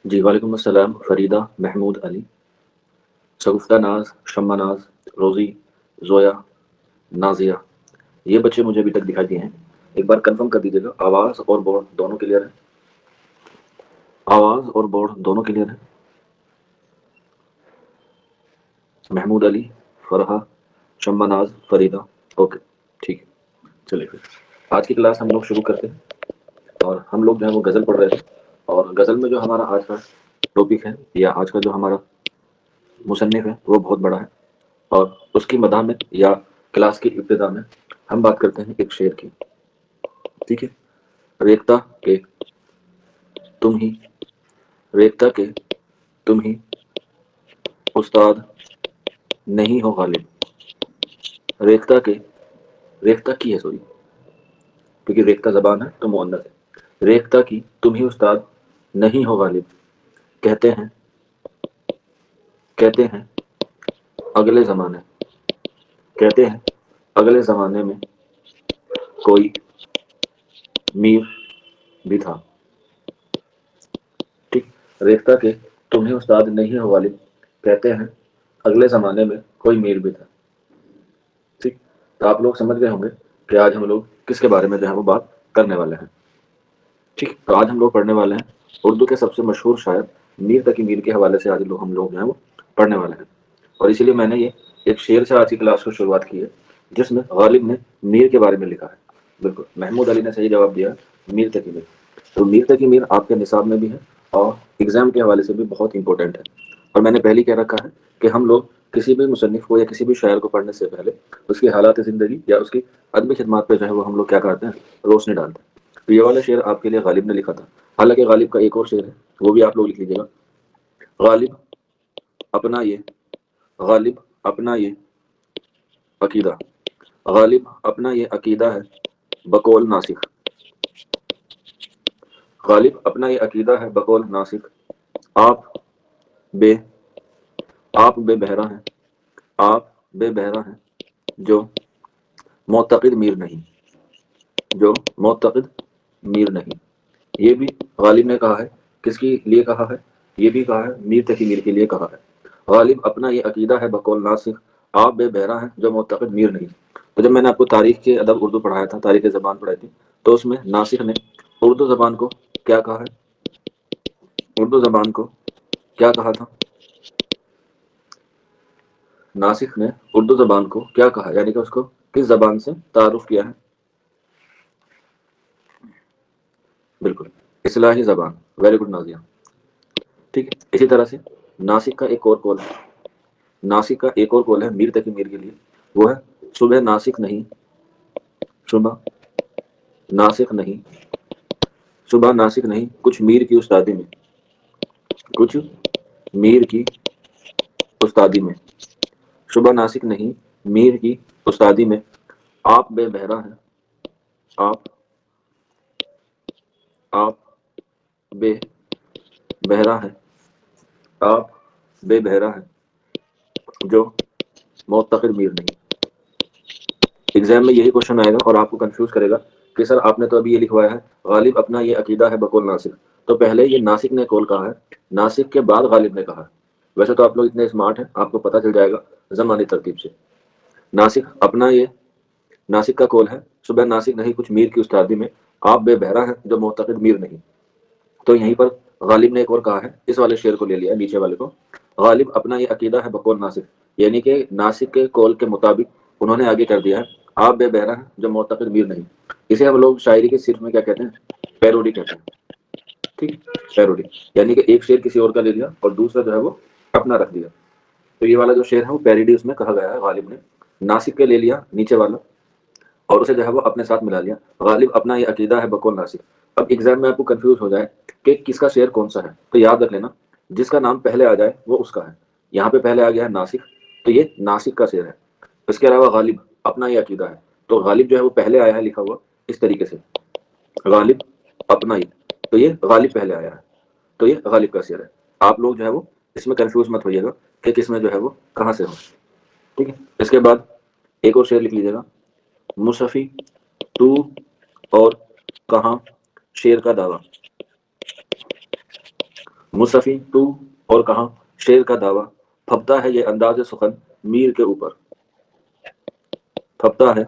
جی وعلیکم السلام فریدہ، محمود علی، شگفتہ ناز، شمع ناز، روزی، زویا، نازیہ، یہ بچے مجھے ابھی تک دکھائی دیے ہیں۔ ایک بار کنفرم کر دیجیے گا آواز اور بورڈ دونوں کلیئر ہے؟ آواز اور بورڈ دونوں کلیئر ہے؟ محمود علی، فرحہ، شمع ناز، فریدہ، اوکے ٹھیک ہے۔ چلیے پھر آج کی کلاس ہم لوگ شروع کرتے ہیں، اور ہم لوگ جو ہے وہ غزل پڑھ رہے تھے، اور غزل میں جو ہمارا آج کا ٹاپک ہے یا آج کا جو ہمارا مصنف ہے وہ بہت بڑا ہے، اور اس کی مداح میں یا کلاس کی ابتدا میں ہم بات کرتے ہیں ایک شعر کی، ٹھیک ہے؟ ریختہ کہ تم ہی، ریختہ کہ تم ہی استاد نہیں ہو غالب، ریختہ کہ ریختہ کی ہے سوری، کیونکہ ریختہ زبان ہے تو مؤنث ہے۔ ریختہ کی تم ہی استاد نہیں ہو غالب، کہتے ہیں کہتے ہیں اگلے زمانے، کہتے ہیں اگلے زمانے میں کوئی میر بھی تھا، ٹھیک؟ ریختہ کہ تم ہی استاد نہیں ہو غالب، کہتے ہیں اگلے زمانے میں کوئی میر بھی تھا، ٹھیک؟ تو آپ لوگ سمجھ گئے ہوں گے کہ آج ہم لوگ کس کے بارے میں جو ہے وہ بات کرنے والے ہیں، ٹھیک؟ تو آج ہم لوگ پڑھنے والے ہیں اردو کے سب سے مشہور شاعر میر تقی میر کے حوالے سے، آج ہم لوگ جو ہیں وہ پڑھنے والے ہیں، اور اسی لیے میں نے یہ ایک شعر سے آج کی کلاس کو شروعات کی ہے جس میں غالب نے میر کے بارے میں لکھا ہے۔ بالکل محمود علی نے صحیح جواب دیا، میر تقی میر۔ تو میر تقی میر آپ کے نصاب میں بھی ہے اور ایگزام کے حوالے سے بھی بہت امپورٹنٹ ہے، اور میں نے پہلے کہہ رکھا ہے کہ ہم لوگ کسی بھی مصنف کو یا کسی بھی شاعر کو پڑھنے سے پہلے اس کی حالات زندگی یا اس کی ادبی خدمات پہ جو ہے وہ ہم لوگ کیا کرتے ہیں، روشنی ڈالتے ہیں۔ تو یہ والا شعر آپ کے لیے غالب نے لکھا تھا، حالانکہ غالب کا ایک اور شعر ہے وہ بھی آپ لوگ لکھ لیجیے گا۔ غالب اپنا یہ غالب اپنا یہ عقیدہ، غالب اپنا یہ عقیدہ ہے بقول ناسخ، غالب اپنا یہ عقیدہ ہے بقول ناسخ، آپ بے آپ بے بہرا ہیں، آپ بے بہرا ہیں جو معتقد میر نہیں، جو معتقد میر نہیں۔ یہ بھی غالب نے کہا ہے، کس کے لیے کہا ہے؟ یہ بھی کہا ہے میر تقی میر کے لیے کہا ہے۔ غالب اپنا یہ عقیدہ ہے بقول ناسخ، آپ بے بہرا ہیں جو معتقد میر نہیں۔ تو جب میں نے آپ کو تاریخ کے ادب اردو پڑھایا تھا، تاریخ زبان پڑھائی تھی، تو اس میں ناسخ نے اردو زبان کو کیا کہا ہے؟ اردو زبان کو کیا کہا تھا؟ ناسخ نے اردو زبان کو کیا کہا، یعنی کہ اس کو کس زبان سے تعارف کیا ہے؟ بالکل اصلاحی زبان، ویری گڈ نازیہ، ٹھیک ہے۔ اسی طرح سے ناسک کا ایک اور قول ہے، ناسک کا ایک اور قول ہے میر تقی میر کے لیے، وہ ہے صبح ناسک نہیں، صبح ناسک نہیں، صبح ناسک نہیں کچھ میر کی استادی میں، کچھ میر کی استادی میں، صبح ناسک نہیں میر کی استادی میں، آپ بے بہرا ہیں، آپ آپ بے بہرا ہیں، آپ بے بہرا ہیں جو معتقد میر نہیں۔ ایگزام میں یہی کوشچن آئے گا اور آپ کو کنفیوز کرے گا کہ سر آپ نے تو ابھی یہ لکھوایا ہے غالب اپنا یہ عقیدہ ہے بقول ناسک، تو پہلے یہ ناسک نے قول کہا ہے، ناسک کے بعد غالب نے کہا ہے۔ ویسے تو آپ لوگ اتنے اسمارٹ ہیں، آپ کو پتہ چل جائے گا زمانی ترتیب سے۔ ناسک اپنا یہ ناسک کا قول ہے صبح ناسک نہیں کچھ میر کی استادی میں، آپ بے بہرا ہیں جو معتقد میر نہیں۔ تو یہیں پر غالب نے ایک اور کہا ہے، اس والے شعر کو لے لیا نیچے والے کو، غالب اپنا یہ عقیدہ ہے بقول ناسک، یعنی کہ ناسک کے قول کے مطابق انہوں نے آگے کر دیا ہے آپ بے بہرا ہیں جو معتقد میر نہیں۔ اسے ہم لوگ شاعری کے صرف میں کیا کہتے ہیں؟ پیروڈی کہتے ہیں، ٹھیک؟ پیروڈی یعنی کہ ایک شعر کسی اور کا لے لیا اور دوسرا جو ہے وہ اپنا رکھ دیا۔ تو یہ والا جو شعر ہے وہ پیروڈی اس میں کہا گیا ہے، غالب نے ناسک کے لے لیا نیچے والا اور اسے جو ہے وہ اپنے ساتھ ملا لیا، غالب اپنا یہ عقیدہ ہے بقول ناسک۔ اب ایگزام میں آپ کو کنفیوز ہو جائے کہ کس کا شعر کون سا ہے، تو یاد رکھ لینا جس کا نام پہلے آ جائے وہ اس کا ہے۔ یہاں پہ پہلے آ گیا ہے ناسک، تو یہ ناسک کا شعر ہے۔ اس کے علاوہ غالب اپنا یہ عقیدہ ہے، تو غالب جو ہے وہ پہلے آیا ہے لکھا ہوا اس طریقے سے، غالب اپنا یہ، تو یہ غالب پہلے آیا ہے، تو یہ غالب کا شعر ہے۔ آپ لوگ جو ہے وہ اس میں کنفیوز مت ہوئیے گا کہ کس میں جو ہے وہ کہاں سے ہو، ٹھیک ہے؟ اس کے بعد ایک اور شعر لکھ لیجیے گا، مصحفی تو اور کہاں شعر کا دعویٰ، مصطفی تو اور کہاں شعر کا دعویٰ، پھبتا ہے یہ انداز سخن میر کے اوپر، پھبتا ہے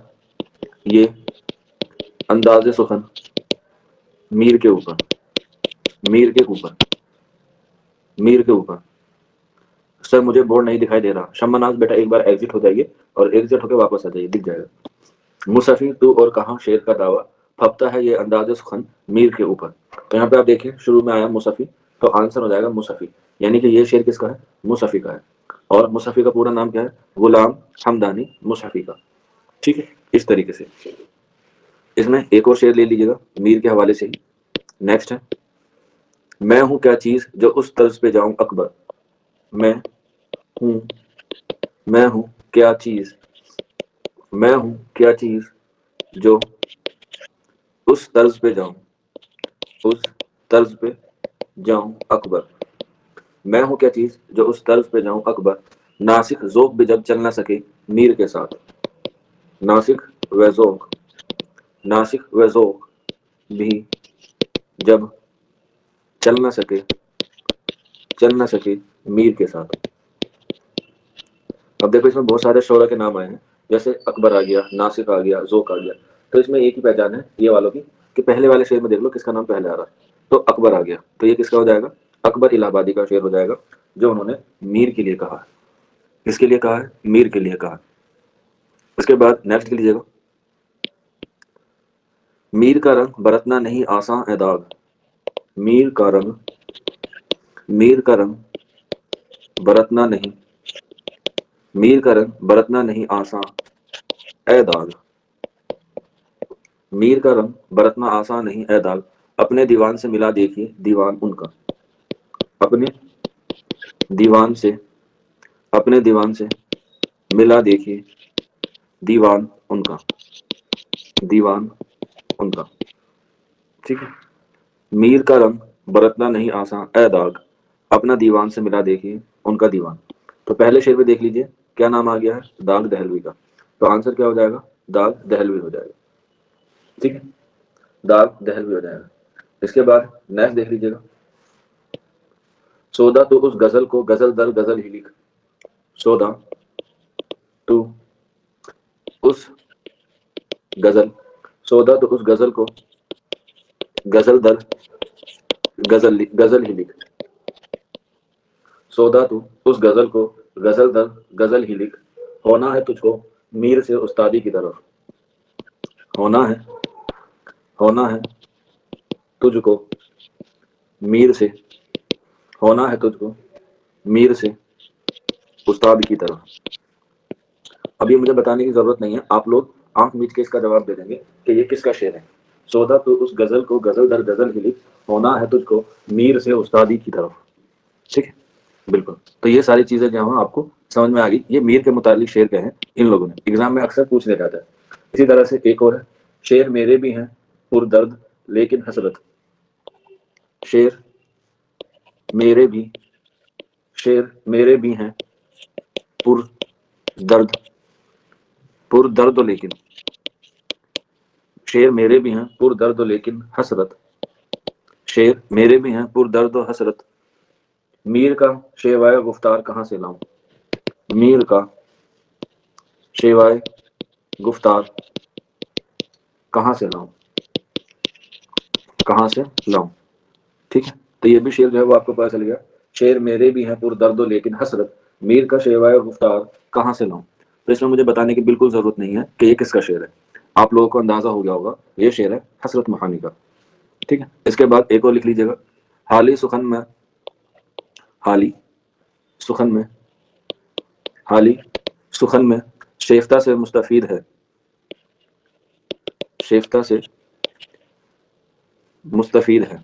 یہ انداز سخن میر کے اوپر، میر کے اوپر، میر کے اوپر۔ سر مجھے بورڈ نہیں دکھائی دے رہا، شمناز بیٹا ایک بار ایگزٹ ہو جائیے اور ایگزٹ ہو کے واپس آ جائیے، دکھ جائے گا۔ مصطفی تو اور کہاں شعر کا دعویٰ، پھبتا ہے یہ انداز سخن میر کے اوپر۔ تو یہاں پہ آپ دیکھیں شروع میں آیا مصطفی، تو آنسر ہو جائے گا مصطفی، یعنی کہ یہ شعر کس کا ہے؟ مصطفی کا ہے۔ اور مصطفی کا پورا نام کیا ہے؟ غلام حمدانی مصطفی کا، ٹھیک ہے۔ اس طریقے سے اس میں ایک اور شعر لے لیجیے گا میر کے حوالے سے ہی۔ نیکسٹ ہے، میں ہوں کیا چیز جو اس طرز پہ جاؤں اکبر، میں ہوں، میں ہوں کیا چیز، میں ہوں کیا چیز جو اس طرز پہ جاؤں، اس طرز پہ جاؤں اکبر، میں ہوں کیا چیز جو اس طرز پہ جاؤں اکبر، ناسک ذوق بھی جب چل نہ سکے میر کے ساتھ، ناسک و ذوق، ناسک و ذوق بھی جب چل نہ سکے، چل نہ سکے میر کے ساتھ۔ اب دیکھو اس میں بہت سارے شعرا کے نام آئے ہیں، جیسے اکبر آ گیا، ناسک آ گیا، ذوق آ گیا، تو اس میں ایک ہی پہچان ہے یہ والوں کی کہ پہلے والے شعر میں دیکھ لو کس کا نام پہلے آ رہا ہے، تو اکبر آ گیا، تو یہ کس کا ہو جائے گا؟ اکبر الہ آبادی کا شعر ہو جائے گا، جو انہوں نے میر کے لیے کہا ہے۔ کس کے لیے کہا ہے؟ میر کے لیے کہا۔ اس کے بعد نیکسٹ لیجیے گا، میر کا رنگ برتنا نہیں آساں اے داغ، میر کا رنگ، میر کا رنگ برتنا نہیں، میر کا رنگ برتنا نہیں آساں اے داغ، میر کا رنگ برتنا آسان نہیں اے داغ، اپنے دیوان سے ملا دیکھیے دیوان ان کا، اپنے دیوان سے، اپنے دیوان سے ملا دیکھیے دیوان ان کا، دیوان ان کا، ٹھیک ہے۔ میر کا رنگ برتنا نہیں آسان اے داغ، اپنا دیوان سے ملا دیکھیے ان کا دیوان۔ تو پہلے شعر میں دیکھ لیجئے کیا نام آ گیا ہے؟ داغ دہلوی کا، تو آنسر کیا ہو جائے گا؟ داغ دہلوی ہو جائے گا، ٹھیک ہے، داغ دہلوی ہو جائے گا۔ اس کے بعد نیکسٹ دیکھ لیجیے گا، سودا تو اس غزل کو غزل در غزل ہی لکھ، سودا تو اس غزل، سودا تو اس غزل کو غزل در غزل ہی لکھ، سودا تو اس غزل کو غزل در غزل ہی لکھ، ہونا ہے تجھ کو میر سے استادی کی طرف، ہونا ہے، ہونا ہے تجھ کو میر سے، ہونا ہے تجھ کو میر سے استاد کی طرف۔ اب یہ مجھے بتانے کی ضرورت نہیں ہے، آپ لوگ آنکھ میچ کے اس کا جواب دے دیں گے کہ یہ کس کا شعر ہے۔ سودا تو اس غزل کو غزل در غزل ہی لکھ، ہونا ہے تجھ کو میر سے استادی کی طرف، ٹھیک ہے، بالکل۔ تو یہ ساری چیزیں جو ہیں آپ کو سمجھ میں آ گئی، یہ میر کے متعلق شعر کہے ہیں ان لوگوں نے، ایگزام میں اکثر پوچھ لیا جاتا ہے۔ اسی طرح سے ایک اور ہے، شعر میرے بھی ہیں پر درد لیکن حسرت، شعر میرے بھی، شعر میرے بھی ہیں پر درد، پر درد لیکن، شعر میرے بھی ہیں پر درد لیکن حسرت، شعر میرے بھی ہیں پر درد و حسرت، میر کا شیوائے گفتار کہاں سے لاؤں، میر کا شیوائے گفتار کہاں سے لاؤں، کہاں سے لاؤں، ٹھیک ہے۔ تو یہ بھی شعر جو ہے وہ آپ کو پتا چل گیا، شعر میرے بھی ہیں پر درد و لیکن حسرت، میر کا شیوائے گفتار کہاں سے لاؤں۔ تو اس میں مجھے بتانے کی بالکل ضرورت نہیں ہے کہ یہ کس کا شعر ہے، آپ لوگوں کو اندازہ ہو گیا ہوگا یہ شعر ہے حسرت مہانی کا، ٹھیک ہے۔ اس کے بعد ایک اور لکھ لیجیے گا، حالی سخن میں، حالی سخن میں، حالی سخن میں شیفتہ سے مستفید ہے، شیفتہ سے مستفید ہے،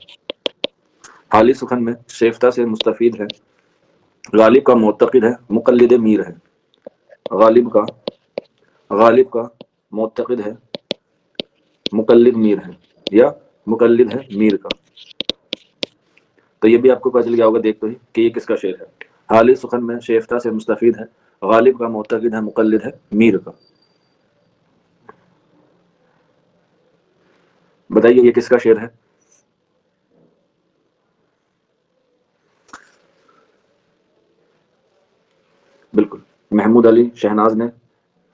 حالی سخن میں شیفتہ سے مستفید ہے، غالب کا معتقد ہے مقلد میر ہے، غالب کا، غالب کا معتقد ہے مقلد میر ہے، یا مقلد ہے میر کا۔ تو یہ بھی آپ کو پتا چل گیا ہوگا دیکھ تو ہی کہ یہ کس کا شعر ہے، حالی سخن میں شیفتہ سے مستفید ہے، غالب کا معتقد ہے مقلد ہے میر کا۔ بتائیے یہ کس کا شعر ہے؟ بالکل محمود علی شہناز نے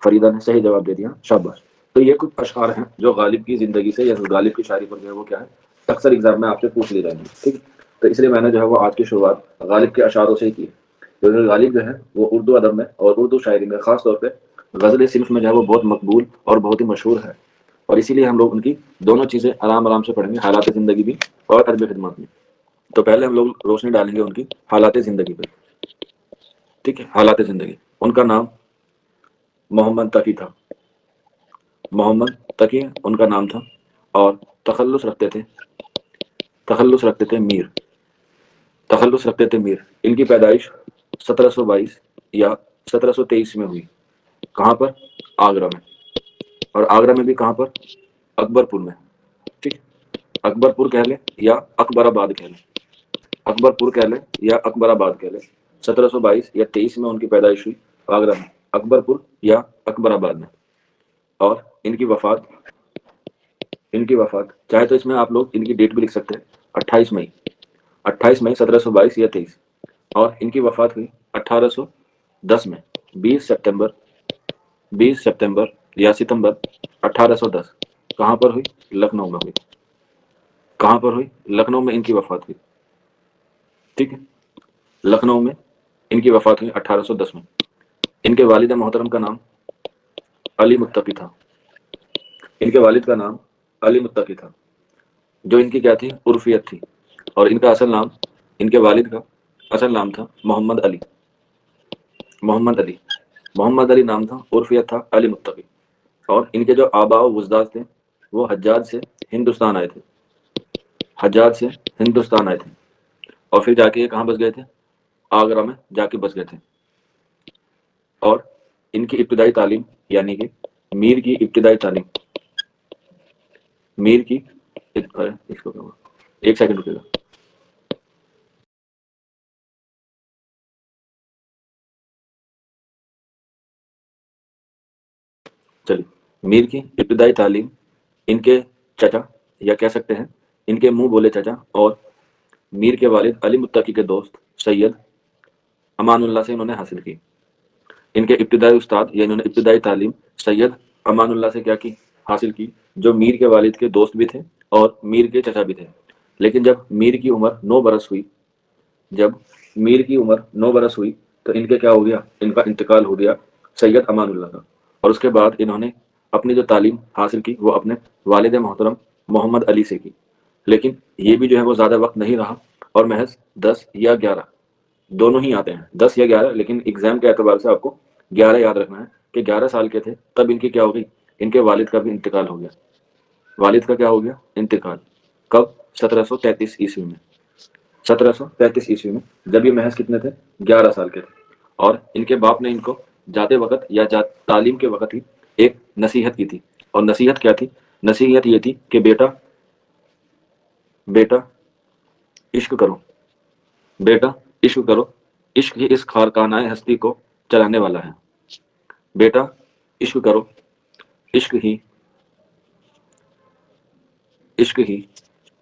فریدہ نے صحیح جواب دے دیا، شاباش۔ تو یہ کچھ اشعار ہیں جو غالب کی زندگی سے یا غالب کی شاعری پر جو ہے وہ کیا ہے اکثر ایگزام میں آپ سے پوچھ لی جائیں گے، ٹھیک ہے؟ تو اس لیے میں نے جو ہے وہ آج کی شروعات غالب کے اشعاروں سے ہی کی ہے، کیونکہ غالب جو ہے وہ اردو ادب میں اور اردو شاعری میں خاص طور پہ غزل صنف میں جو ہے وہ بہت مقبول اور بہت ہی مشہور ہے، اور اسی لیے ہم لوگ ان کی دونوں چیزیں آرام آرام سے پڑھیں گے، حالات زندگی بھی اور ادب خدمت بھی۔ تو پہلے ہم لوگ روشنی ڈالیں گے ان کی حالات زندگی پہ، ٹھیک ہے؟ حالات زندگی، ان کا نام محمد تقی تھا، محمد تقی ان کا نام تھا، اور تخلص رکھتے تھے میر، تخلص رکھتے تھے میر۔ ان کی پیدائش 1722 یا 1723 میں ہوئی، کہاں پر؟ آگرہ میں، اور آگرہ میں بھی کہاں پر؟ اکبر پور میں، ٹھیک؟ اکبر پور کہہ لیں یا اکبر آباد کہہ لیں، اکبر پور کہہ لیں یا اکبر آباد کہہ لیں، 1722 یا 23 میں ان کی پیدائش ہوئی آگرہ میں، اکبر پور یا اکبر آباد میں، اور ان کی وفات چاہے تو اس میں آپ لوگ ان کی ڈیٹ بھی لکھ سکتے ہیں، 28 مئی، 28 مئی 1722 یا 23، اور ان کی وفات ہوئی 1810 میں، 20 ستمبر یا ستمبر 1810، کہاں پر ہوئی؟ لکھنؤ میں ہوئی، کہاں پر ہوئی؟ لکھنؤ میں ان کی وفات ہوئی، ٹھیک ہے؟ لکھنؤ میں ان کی وفات ہوئی 1810 میں۔ ان کے والد محترم کا نام علی متقی تھا، ان کے والد کا نام علی متقی تھا، جو ان کی کیا تھی؟ عرفیت تھی، اور ان کا اصل نام، ان کے والد کا اصل نام تھا محمد علی، محمد علی، محمد علی نام تھا، عرفیت تھا علی متقی، اور ان کے جو آباء و اجداد تھے وہ حجاز سے ہندوستان آئے تھے، حجاز سے ہندوستان آئے تھے، اور پھر جا کے یہ کہاں بس گئے تھے؟ آگرہ میں جا کے بس گئے تھے، اور ان کی ابتدائی تعلیم یعنی کہ میر کی ابتدائی تعلیم، میر کی اس کو کیا ہوا؟ ایک سیکنڈ رکے گا۔ چلیے، میر کی ابتدائی تعلیم ان کے چچا، یا کہہ سکتے ہیں ان کے منہ بولے چچا اور میر کے والد علی متقی کے دوست سید امان اللہ سے انہوں نے حاصل کی۔ ان کے ابتدائی استاد یا انہوں نے ابتدائی تعلیم سید امان اللہ سے کیا کی؟ حاصل کی، جو میر کے والد کے دوست بھی تھے اور میر کے چچا بھی تھے۔ لیکن جب میر کی عمر 9 برس ہوئی، جب میر کی عمر 9 برس ہوئی تو ان کے کیا ہو گیا؟ ان کا انتقال ہو گیا سید امان اللہ کا، اور اس کے بعد انہوں نے اپنی جو تعلیم حاصل کی وہ اپنے والد محترم محمد علی سے کی، لیکن یہ بھی جو ہے وہ زیادہ وقت نہیں رہا، اور محض 10 یا 11 دونوں ہی آتے ہیں، 10 یا 11، لیکن ایگزام کے اعتبار سے آپ کو 11 یاد رکھنا ہے کہ 11 سال کے تھے تب ان کی کیا ہو گئی؟ ان کے والد کا بھی انتقال ہو گیا، والد کا کیا ہو گیا؟ انتقال، کب؟ 1733 عیسوی میں، 1733 عیسوی میں، جب یہ محض کتنے تھے؟ 11 سال کے تھے، اور ان کے باپ نے ان کو جاتے وقت یا تعلیم کے وقت ہی ایک نصیحت کی تھی، اور نصیحت کیا تھی؟ نصیحت یہ تھی کہ بیٹا، بیٹا عشق کرو، بیٹا عشق کرو، عشق ہی اس خارکانہ ہستی کو چلانے والا ہے، بیٹا عشق کرو، عشق ہی، عشق ہی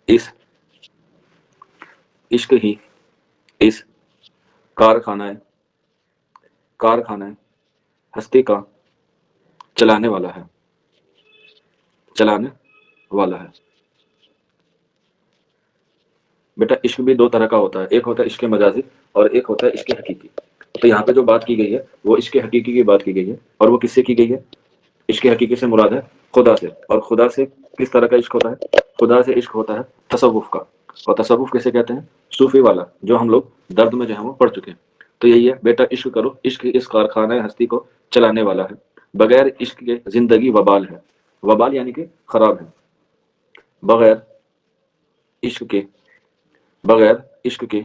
اس، عشق ہی اس کارخانہ ہستی کا چلانے والا ہے، چلانے والا ہے۔ بیٹا عشق بھی دو طرح کا ہوتا ہے، ایک ہوتا ہے عشق مجازی اور ایک ہوتا ہے عشق حقیقی۔ تو یہاں پہ جو بات کی گئی ہے وہ عشق حقیقی کی بات کی گئی ہے، اور وہ کس سے کی گئی ہے؟ عشق حقیقی سے مراد ہے خدا سے، اور خدا سے کس طرح کا عشق ہوتا ہے؟ خدا سے عشق ہوتا ہے تصوف کا، اور تصوف کیسے کہتے ہیں؟ صوفی والا، جو ہم لوگ درد میں جو ہے وہ پڑھ چکے ہیں۔ تو یہی ہے، بیٹا عشق کرو، عشق اس کارخانہ ہستی کو چلانے والا ہے، بغیر عشق کے زندگی وبال ہے، وبال یعنی کہ خراب ہے، بغیر عشق کے، بغیر عشق کے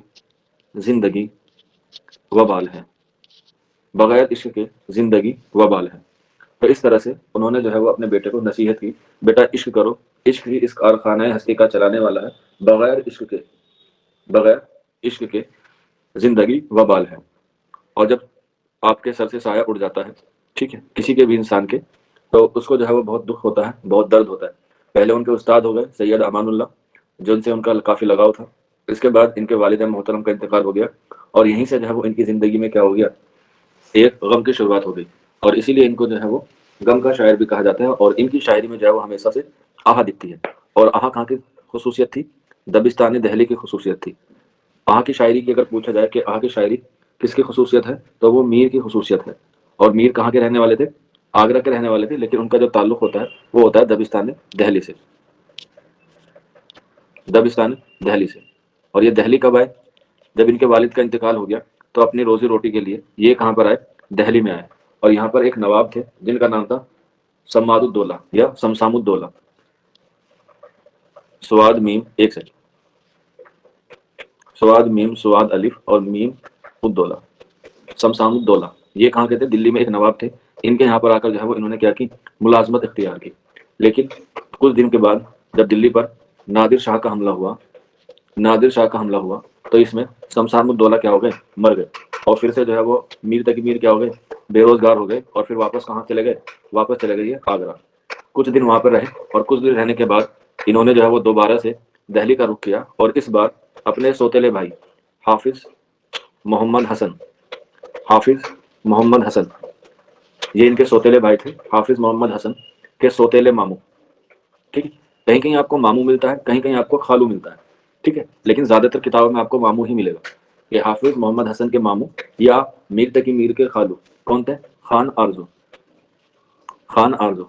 زندگی وبال ہے، بغیر عشق کے زندگی وبال ہے۔ تو اس طرح سے انہوں نے جو ہے وہ اپنے بیٹے کو نصیحت کی، بیٹا عشق کرو، عشق ہی اس کارخانہ ہستی کا چلانے والا ہے، بغیر عشق کے، بغیر عشق کے زندگی وبال ہے۔ اور جب آپ کے سر سے سایہ اڑ جاتا ہے، ٹھیک ہے، کسی کے بھی انسان کے، تو اس کو جو ہے وہ بہت دکھ ہوتا ہے، بہت درد ہوتا ہے۔ پہلے ان کے استاد ہو گئے سید امان اللہ، جو ان سے ان کا کافی لگاؤ تھا، اس کے بعد ان کے والد محترم کا انتقال ہو گیا، اور یہیں سے جو ہے وہ ان کی زندگی میں کیا ہو گیا؟ ایک غم کی شروعات ہو گئی، اور اسی لیے ان کو جو ہے وہ غم کا شاعر بھی کہا جاتا ہے، اور ان کی شاعری میں جو ہے وہ ہمیشہ سے آہا دکھتی ہے۔ اور آہا کہاں کی خصوصیت تھی؟ دبستان دہلی کی خصوصیت تھی۔ آہا کی شاعری کی اگر پوچھا جائے کہ آہا کی شاعری کس کی خصوصیت ہے، تو وہ میر کی خصوصیت ہے، اور میر کہاں کے رہنے والے تھے؟ آگرہ کے رہنے والے تھے، لیکن ان کا جو تعلق ہوتا ہے وہ ہوتا ہے دبستان دہلی سے، دبستان دہلی سے۔ اور یہ دہلی کب آئے؟ جب ان کے والد کا انتقال ہو گیا تو اپنی روزی روٹی کے لیے یہ کہاں پر آئے؟ دہلی میں آئے، اور یہاں پر ایک نواب تھے جن کا نام تھا سماد الدولہ یا سمسام الدولہ، سواد میم ایک سیکنڈ، سواد میم سواد الف اور میم الدولہ، سمسام الدولہ۔ یہ کہاں کے تھے؟ دلی میں ایک نواب تھے۔ ان کے یہاں پر آ کر جو ہے وہ انہوں نے کیا کی؟ ملازمت اختیار کی۔ لیکن کچھ دن کے بعد جب دلی پر نادر شاہ کا حملہ ہوا، نادر شاہ کا حملہ ہوا تو اس میں شمشاد الدولہ کیا ہو گئے؟ مر گئے، اور پھر سے جو ہے وہ میر تقی میر کیا ہو گئے؟ بے روزگار ہو گئے، اور پھر واپس کہاں چلے گئے؟ واپس چلے گئے یہ آگرہ۔ کچھ دن وہاں پر رہے، اور کچھ دن رہنے کے بعد انہوں نے جو ہے وہ دوبارہ سے دہلی کا رخ کیا، اور اس بار اپنے سوتیلے بھائی حافظ محمد حسن، حافظ محمد حسن، یہ ان کے سوتیلے بھائی تھے، حافظ محمد حسن کے سوتیلے ماموں، ٹھیک ہے؟ کہیں کہیں آپ کو ماموں ملتا ہے، کہیں کہیں آپ کو خالو ملتا ہے، ٹھیک ہے، لیکن زیادہ تر کتابوں میں آپ کو ماموں ہی ملے گا۔ یہ حافظ محمد حسن کے ماموں یا میر تقی میر کے خالو کون تھے؟ خان آرزو، خان آرزو۔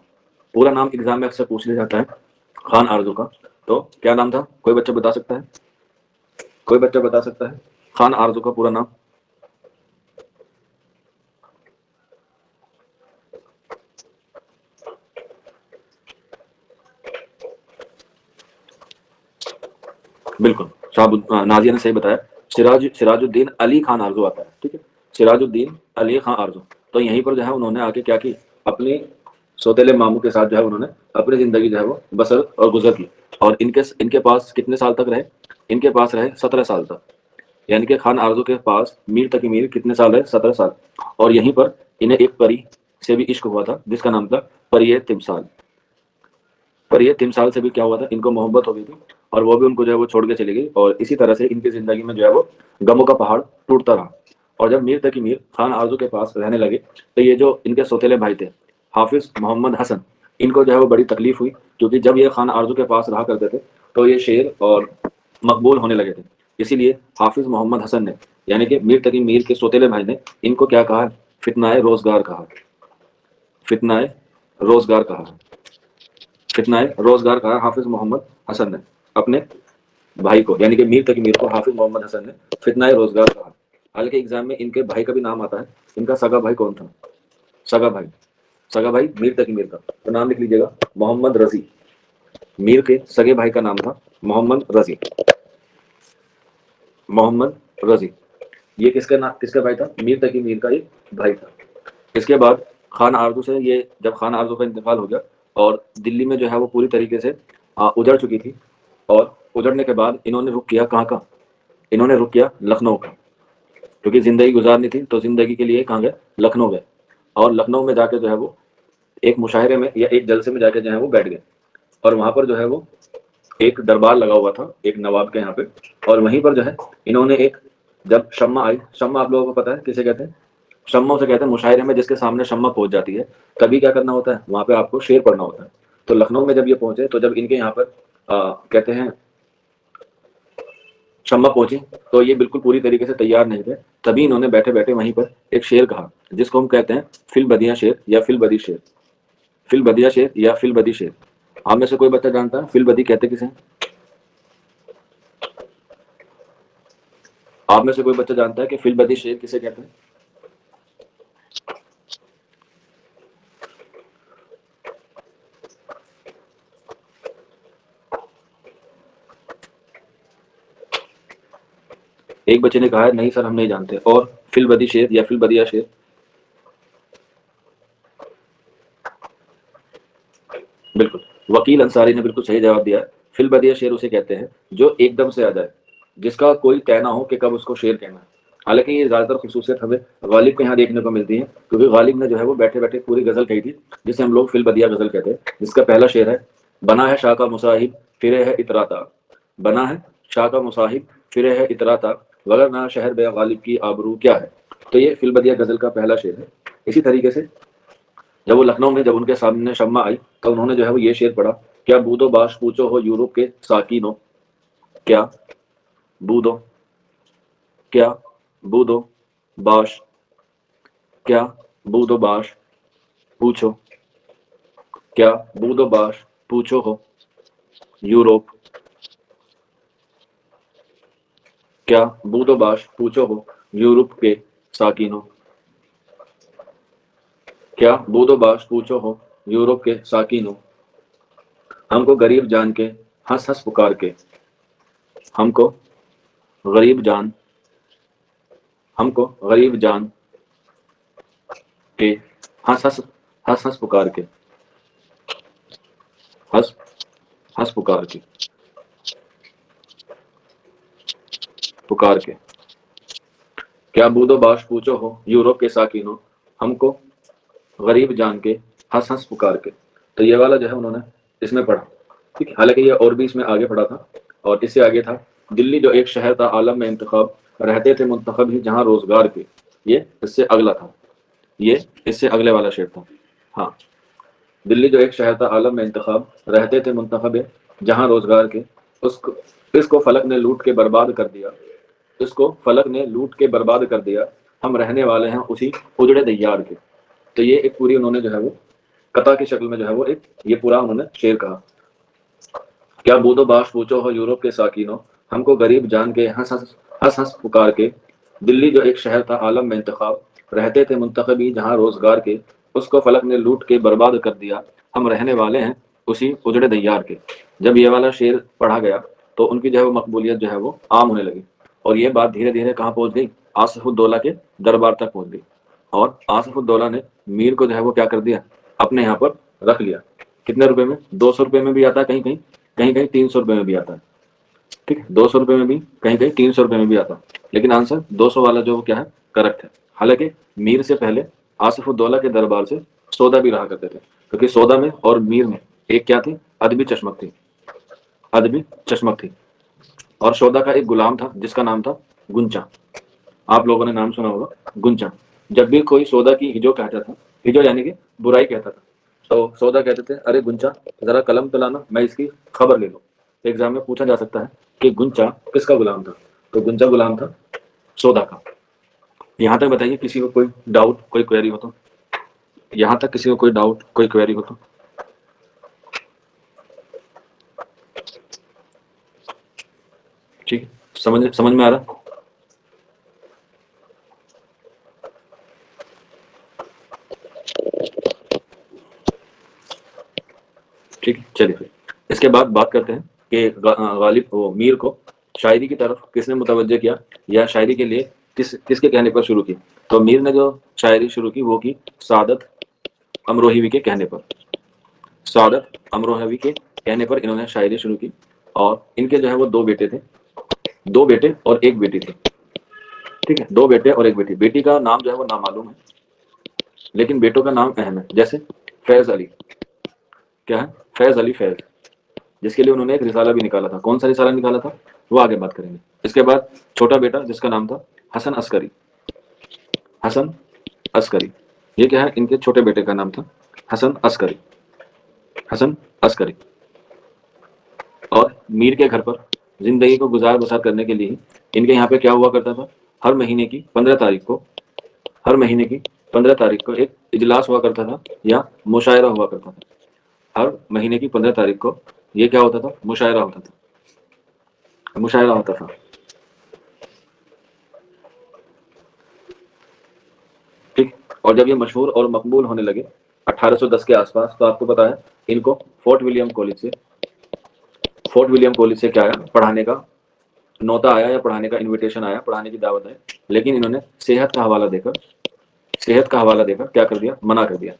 پورا نام ایگزام میں اکثر پوچھ لیا جاتا ہے خان آرزو کا، تو کیا نام تھا؟ کوئی بچہ بتا سکتا ہے؟ کوئی بچہ بتا سکتا ہے خان آرزو کا پورا نام؟ بالکل، نازیہ نے صحیح بتایا، سراج الدین علی خان آرزو آتا ہے، ٹھیک ہے، سراج الدین علی خان آرزو۔ تو یہیں پر جو ہے انہوں نے آ کے کیا کی؟ اپنی سوتیلے ماموں کے ساتھ جو ہے انہوں نے اپنی زندگی جو ہے وہ بسر اور گزر کی، اور ان کے پاس کتنے سال تک رہے؟ ان کے پاس رہے 17 سال تک، یعنی کہ خان آرزو کے پاس میر تقی میر کتنے سال رہے؟ 17 سال۔ اور یہیں پر انہیں ایک پری سے بھی عشق ہوا تھا جس کا نام تھا پری تمثال، پر یہ 3 سال سے بھی کیا ہوا تھا؟ ان کو محبت ہو گئی تھی، اور وہ بھی ان کو جو ہے وہ چھوڑ کے چلی گئی، اور اسی طرح سے ان کی زندگی میں جو ہے وہ غموں کا پہاڑ ٹوٹتا رہا۔ اور جب میر تقی میر خان آرزو کے پاس رہنے لگے تو یہ جو ان کے سوتیلے بھائی تھے حافظ محمد حسن، ان کو جو ہے وہ بڑی تکلیف ہوئی، کیونکہ جب یہ خان آرزو کے پاس رہا کرتے تھے تو یہ شیر اور مقبول ہونے لگے تھے، اسی لیے حافظ محمد حسن نے، یعنی کہ میر تقی میر کے سوتیلے بھائی نے، ان کو کیا کہا؟ فتنہ روزگار کہا، فتنہ روزگار کہا، فتنہ روزگار کہا حافظ محمد حسن نے اپنے بھائی کو، یعنی کہ میر تقی میر کو حافظ محمد حسن نے فتنہ روزگار کہا۔ حالانکہ ایگزام میں ان کے بھائی کا بھی نام آتا ہے، ان کا سگا بھائی کون تھا؟ سگا بھائی، سگا بھائی میر تقی میر کا تو نام لکھ لیجیے گا، محمد رضی۔ میر کے سگے بھائی کا نام تھا محمد رضی، محمد رضی۔ یہ کس کا بھائی تھا؟ میر تقی میر کا ایک بھائی تھا۔ اس کے بعد خان آرزو سے یہ جب خان آرزو کا انتقال ہو گیا اور دلی میں جو ہے وہ پوری طریقے سے اجڑ چکی تھی، اور اجڑنے کے بعد انہوں نے رخ کیا کہاں کا؟ انہوں نے رخ کیا لکھنؤ کا، کیونکہ زندگی گزارنی تھی تو زندگی کے لیے کہاں گئے؟ لکھنؤ گئے، اور لکھنؤ میں جا کے جو ہے وہ ایک مشاعرے میں یا ایک جلسے میں جا کے جو ہے وہ بیٹھ گئے، اور وہاں پر جو ہے وہ ایک دربار لگا ہوا تھا ایک نواب کے یہاں پہ، اور وہیں پر جو ہے انہوں نے ایک، جب شمع آئی، شمع آپ لوگوں کو پتا ہے کسے کہتے ہیں؟ شمع سے کہتے ہیں مشاعرے میں جس کے سامنے شمع پہنچ جاتی ہے، تبھی کیا کرنا ہوتا ہے؟ وہاں پہ آپ کو شعر پڑھنا ہوتا ہے۔ تو لکھنؤ میں جب یہ پہنچے تو جب ان کے یہاں پر کہتے ہیں شمع پہنچی تو یہ بالکل پوری طریقے سے تیار نہیں تھے، تبھی انہوں نے بیٹھے بیٹھے وہیں پر ایک شعر کہا جس کو ہم کہتے ہیں فل بدیاں شعر یا فل بدی شعر، فل بدیاں شعر یا فل بدی شعر۔ آپ میں سے کوئی بچہ جانتا ہے فل بدی کہتے کسے ہیں؟ آپ میں سے کوئی بچہ جانتا ہے کہ فل بدی شعر کسے کہتے ہیں؟ ایک بچے نے کہا ہے نہیں سر ہم نہیں جانتے، اور فل بدی شعر یا فل بدیہ شعر؟ بالکل، وکیل انصاری نے بالکل صحیح جواب دیا ہے، فل بدیہ شعر اسے کہتے ہیں جو ایک دم سے آ جائے، جس کا کوئی طے نہ ہو کہ کب اس کو شعر کہنا ہے۔ حالانکہ یہ زیادہ تر خصوصیت ہمیں غالب کے یہاں دیکھنے کو ملتی ہے، کیونکہ غالب نے جو ہے وہ بیٹھے بیٹھے پوری غزل کہی تھی جسے ہم لوگ فل بدیہ غزل کہتے ہیں، جس کا پہلا شعر ہے بنا ہے شاہ کا مصاحب پھرے ہے اتراتا، بنا ہے شاہ کا مصاحب پھرے ہے اتراتا وگر نہ شہر بے غالب کی آبرو کیا ہے۔ تو یہ فی البدیہ غزل کا پہلا شعر ہے. اسی طریقے سے جب وہ لکھنؤ میں جب ان کے سامنے شمع آئی تو انہوں نے جو ہے وہ یہ شعر پڑھا. کیا بود و باش پوچھو ہو یورپ کے ساکینوں, کیا بودو, کیا بودو باش, کیا بود و باش پوچھو, کیا بود و باش پوچھو ہو یوروپ, کیا بود و باش پوچھو ہو یورپ کے ساکینوں, کیا بود و باش پوچھو ہو یورپ کے ساکینوں, ہم کو غریب جان کے ہنس ہنس پکار کے, ہم کو غریب جان, ہم کو غریب جان کے ہنس ہنس ہنس ہنس پکار کے, ہنس ہنس پکار کے, پکار کے, کیا بود و باش پوچھو ہو یورپ کے ساکینوں, ہم کو غریب جان کے ہنس ہنس پکار کے. تو یہ والا جو ہے انہوں نے اس میں پڑھا. ٹھیک ہے, حالانکہ یہ اور بھی اس میں آگے پڑھا تھا, اور اس سے آگے تھا دلی جو ایک شہر تھا عالم میں انتخاب رہتے تھے منتخب ہی جہاں روزگار کے. یہ اس سے اگلا تھا, یہ اس سے اگلے والا شعر تھا. ہاں, دلی جو ایک شہر تھا عالم میں انتخاب رہتے تھے منتخب جہاں روزگار کے, اس کو فلک نے لوٹ کے برباد کر دیا, اس کو فلک نے لوٹ کے برباد کر دیا, ہم رہنے والے ہیں اسی اجڑے دیار کے. تو یہ ایک پوری انہوں نے جو ہے وہ قطع کی شکل میں جو ہے وہ ایک یہ پورا انہوں نے شعر کہا. کیا بود و باش پوچھو ہو یورپ کے ساکینوں, ہم کو غریب جان کے ہنس ہنس ہنس ہنس پکار کے, دلی جو ایک شہر تھا عالم میں انتخاب رہتے تھے منتخبی جہاں روزگار کے, اس کو فلک نے لوٹ کے برباد کر دیا, ہم رہنے والے ہیں اسی اجڑے دیار کے. جب یہ والا شعر پڑھا گیا تو ان کی جو ہے وہ مقبولیت جو ہے وہ عام ہونے لگی, اور یہ بات دھیرے دھیرے کہاں پہنچ گئی, آصف الدولہ کے دربار تک پہنچ گئی. اور آصف الدولہ نے میر کو جو ہے وہ کیا کر دیا, اپنے یہاں پر رکھ لیا. کتنے روپے میں؟ 200 روپے میں بھی آتا ہے, کہیں کہیں کہیں کہیں 300 روپے میں بھی آتا ہے. ٹھیک ہے, 200 روپے میں بھی کہیں کہیں 300 روپے میں بھی آتا ہے, لیکن آنسر 200 والا جو وہ کیا ہے کریکٹ ہے. حالانکہ میر سے پہلے آصف الدولہ کے دربار سے سودا بھی رہا کرتے تھے, کیونکہ سودا میں اور میر میں ایک کیا تھی, ادبی چشمک تھی, ادبی چشمک تھی. اور سودا کا ایک غلام تھا جس کا نام تھا گنچا. آپ لوگوں نے نام سنا ہوگا گنچا. جب بھی کوئی سودا کی ہجو کہتا تھا, ہجو یعنی کہ برائی کہتا تھا, تو سودا کہتے تھے ارے گنچا ذرا قلم تو لانا, میں اس کی خبر لے لوں. ایگزام میں پوچھا جا سکتا ہے کہ گنچا کس کا غلام تھا, تو گنچا غلام تھا سودا کا. یہاں تک بتائیے کسی کو کوئی ڈاؤٹ, کوئی کوئری ہو تو, یہاں تک کسی کو کوئی ڈاؤٹ, کوئی کوئری ہو تو. ٹھیک, سمجھ میں آ رہا؟ ٹھیک ہے, چلیے پھر اس کے بعد بات کرتے ہیں کہ غالب وہ میر کو شاعری کی طرف کس نے متوجہ کیا, یا شاعری کے لیے کس کے کہنے پر شروع کی. تو میر نے جو شاعری شروع کی وہ کی سعادت امروہوی کے کہنے پر. سعادت امروہوی کے کہنے پر انہوں نے شاعری شروع کی, اور ان کے جو ہے وہ 2 بیٹے تھے, 2 بیٹے اور 1 بیٹی تھی. ٹھیک ہے, 2 بیٹے اور 1 بیٹی. بیٹی کا نام جو ہے وہ نامعلوم ہے, لیکن بیٹوں کا نام اہم ہے. جیسے فیض علی, کیا ہے فیض علی فیض, جس کے لیے انہوں نے ایک رسالہ بھی نکالا تھا. کون سا رسالہ نکالا تھا وہ آگے بات کریں گے. اس کے بعد چھوٹا بیٹا جس کا نام تھا حسن عسکری, حسن عسکری. یہ کیا ہے, ان کے چھوٹے بیٹے کا نام تھا حسن عسکری, حسن عسکری. اور میر کے گھر پر زندگی کو گزار بسار کرنے کے لیے ان کے یہاں پہ کیا ہوا کرتا تھا, ہر مہینے کی 15 تاریخ کو, ہر مہینے کی 15 تاریخ کو ایک اجلاس ہوا کرتا تھا یا مشاعرہ ہوا کرتا تھا. ہر مہینے کی 15 تاریخ کو یہ کیا ہوتا تھا, مشاعرہ ہوتا تھا, مشاعرہ ہوتا تھا. ٹھیک, اور جب یہ مشہور اور مقبول ہونے لگے 1810 کے آس پاس, تو آپ کو پتا ہے ان کو فورٹ ولیم کالج سے کیا آیا, پڑھانے کا نوتا آیا, یا پڑھانے کا انویٹیشن آیا, پڑھانے کی دعوت ہے. لیکن انہوں نے صحت کا حوالہ دے کر کیا کر دیا, منع کر دیا.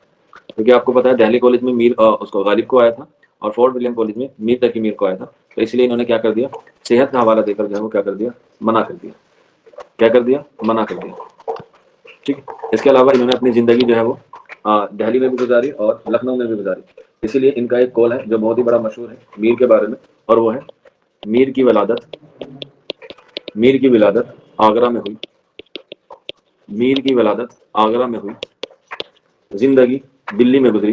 کیونکہ آپ کو پتا ہے دہلی کالج میں میر اس کو غالب کو آیا تھا, اور فورٹ ولیم کالج میں میر تقی میر کو آیا تھا. تو اس لیے انہوں نے کیا کر دیا, صحت کا حوالہ دے کر جو ہے وہ کیا کر دیا, منع کر دیا. کیا کر دیا, منع کر دیا. ٹھیک, اس کے علاوہ انہوں نے اپنی زندگی جو ہے وہ دہلی میں بھی گزاری اور لکھنؤ میں بھی گزاری. اسی لیے ان کا ایک قول ہے جو بہت ہی بڑا مشہور ہے میر کے بارے میں, اور وہ ہے میر کی ولادت آگرہ میں ہوئی, میر کی ولادت آگرہ میں ہوئی، زندگی دلی میں گزری،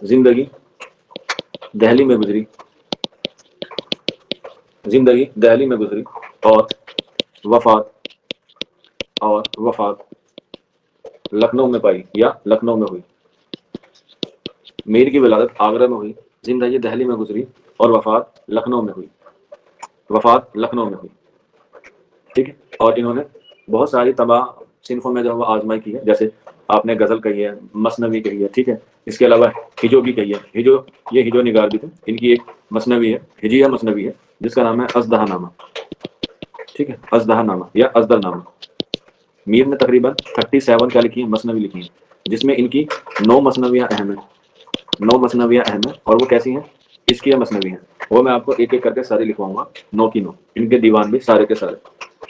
زندگی دہلی میں گزری، زندگی دہلی میں گزری، اور وفات وفات لکھنؤ میں پائی یا لکھنؤ میں ہوئی۔ میر کی ولادت آگرہ میں ہوئی، زندگی دہلی میں گزری، اور وفات لکھنؤ میں ہوئی، وفات لکھنؤ میں ہوئی، ٹھیک ہے۔ اور انہوں نے بہت ساری تباہ صنفوں میں جو ہے وہ آزمائی کی ہے، جیسے آپ نے غزل کہی ہے، مثنوی کہی ہے، ٹھیک ہے۔ اس کے علاوہ ہجو بھی کہی ہے، ہجو یہ ہجو نگار بھی تھے، ان کی ایک مثنوی ہے، ہجیہ مثنوی ہے، جس کا نام ہے ازدہا نامہ، ٹھیک ہے، ازدہا نامہ یا ازدر نامہ۔ میر نے تقریباً 37 کیا لکھی ہیں، مثنوی لکھی ہیں، جس میں ان کی 9 مثنویاں اہم ہیں، 9 مثنویاں اہم ہیں، اور وہ کیسی ہیں؟ عشقیہ مثنوی ہیں۔ وہ میں آپ کو ایک ایک کر کے سارے لکھواؤں گا، 9 کی 9، ان کے دیوان بھی سارے کے سارے،